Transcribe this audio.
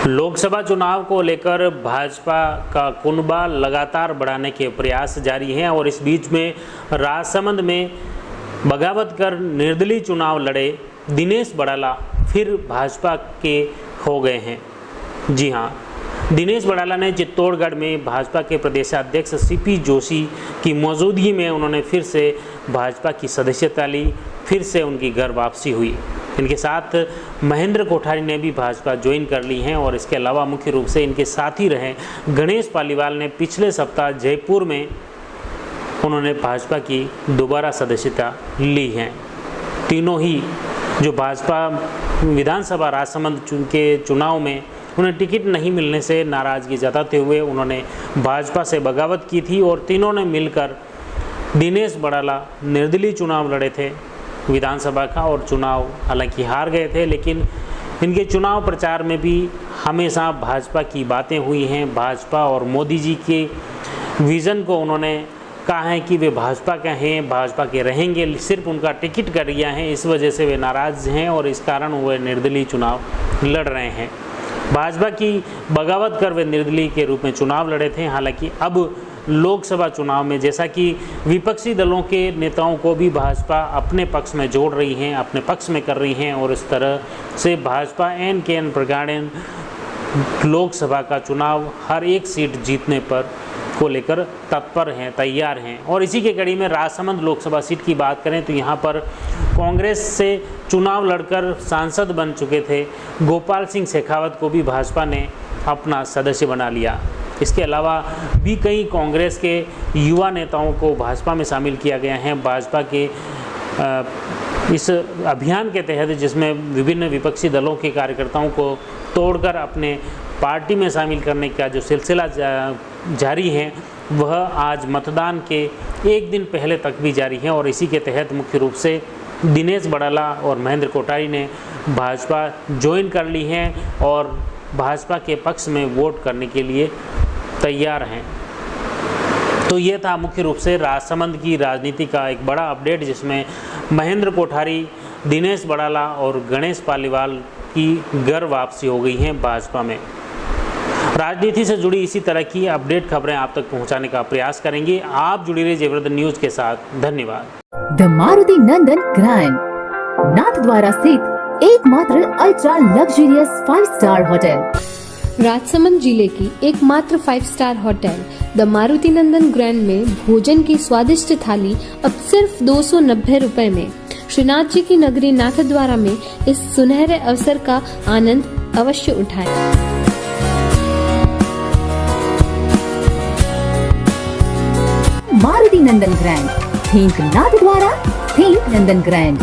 लोकसभा चुनाव को लेकर भाजपा का कुनबा लगातार बढ़ाने के प्रयास जारी हैं और इस बीच में राजसमंद में बगावत कर निर्दलीय चुनाव लड़े दिनेश बड़ाला फिर भाजपा के हो गए हैं। जी हां, दिनेश बड़ाला ने चित्तौड़गढ़ में भाजपा के प्रदेशाध्यक्ष सीपी जोशी की मौजूदगी में उन्होंने फिर से भाजपा की सदस्यता ली, फिर से उनकी घर वापसी हुई। इनके साथ महेंद्र कोठारी ने भी भाजपा ज्वाइन कर ली हैं और इसके अलावा मुख्य रूप से इनके साथी रहे गणेश पालीवाल ने पिछले सप्ताह जयपुर में उन्होंने भाजपा की दोबारा सदस्यता ली है। तीनों ही जो भाजपा विधानसभा राजसमंद के चुनाव में उन्हें टिकट नहीं मिलने से नाराज़गी जताते हुए उन्होंने भाजपा से बगावत की थी और तीनों ने मिलकर दिनेश बड़ाला निर्दलीय चुनाव लड़े थे विधानसभा का और चुनाव हालांकि हार गए थे, लेकिन इनके चुनाव प्रचार में भी हमेशा भाजपा की बातें हुई हैं। भाजपा और मोदी जी के विज़न को उन्होंने कहा है कि वे भाजपा के हैं, भाजपा के रहेंगे, सिर्फ उनका टिकट कट गया है, इस वजह से वे नाराज़ हैं और इस कारण वे निर्दलीय चुनाव लड़ रहे हैं। भाजपा की बगावत कर वे निर्दलीय के रूप में चुनाव लड़े थे। हालांकि अब लोकसभा चुनाव में जैसा कि विपक्षी दलों के नेताओं को भी भाजपा अपने पक्ष में जोड़ रही हैं, अपने पक्ष में कर रही हैं और इस तरह से भाजपा एन के एन प्रकार लोकसभा का चुनाव हर एक सीट जीतने पर को लेकर तत्पर हैं, तैयार हैं। और इसी के कड़ी में राजसमंद लोकसभा सीट की बात करें तो यहाँ पर कांग्रेस से चुनाव लड़कर सांसद बन चुके थे गोपाल सिंह शेखावत को भी भाजपा ने अपना सदस्य बना लिया। इसके अलावा भी कई कांग्रेस के युवा नेताओं को भाजपा में शामिल किया गया है। भाजपा के इस अभियान के तहत जिसमें विभिन्न विपक्षी दलों के कार्यकर्ताओं को तोड़कर अपने पार्टी में शामिल करने का जो सिलसिला जारी है वह आज मतदान के एक दिन पहले तक भी जारी है और इसी के तहत मुख्य रूप से दिनेश बड़ाला और महेंद्र कोठारी ने भाजपा ज्वाइन कर ली है और भाजपा के पक्ष में वोट करने के लिए तैयार हैं। तो ये था मुख्य रूप से राजसमंद की राजनीति का एक बड़ा अपडेट जिसमें महेंद्र कोठारी, दिनेश बड़ाला और गणेश पालीवाल की घर वापसी हो गई है भाजपा में। राजनीति से जुड़ी इसी तरह की अपडेट खबरें आप तक पहुंचाने का प्रयास करेंगे। आप जुड़ी रहिए जयवृद्ध न्यूज के साथ। धन्यवाद। The Maruti Nandan grand Nathdwara स्थित एकमात्र ultra luxurious 5 star hotel. Rajsamand जिले की एकमात्र 5 star hotel the Maruti Nandan grand में भोजन की स्वादिष्ट थाली अब सिर्फ 290 रुपए में। श्रीनाथ जी की नगरी नाथद्वारा में इस सुनहरे अवसर का आनंद अवश्य उठाएं। मारुति नंदन ग्रैंड, थिंक नाथद्वारा, थिंक नंदन ग्रैंड।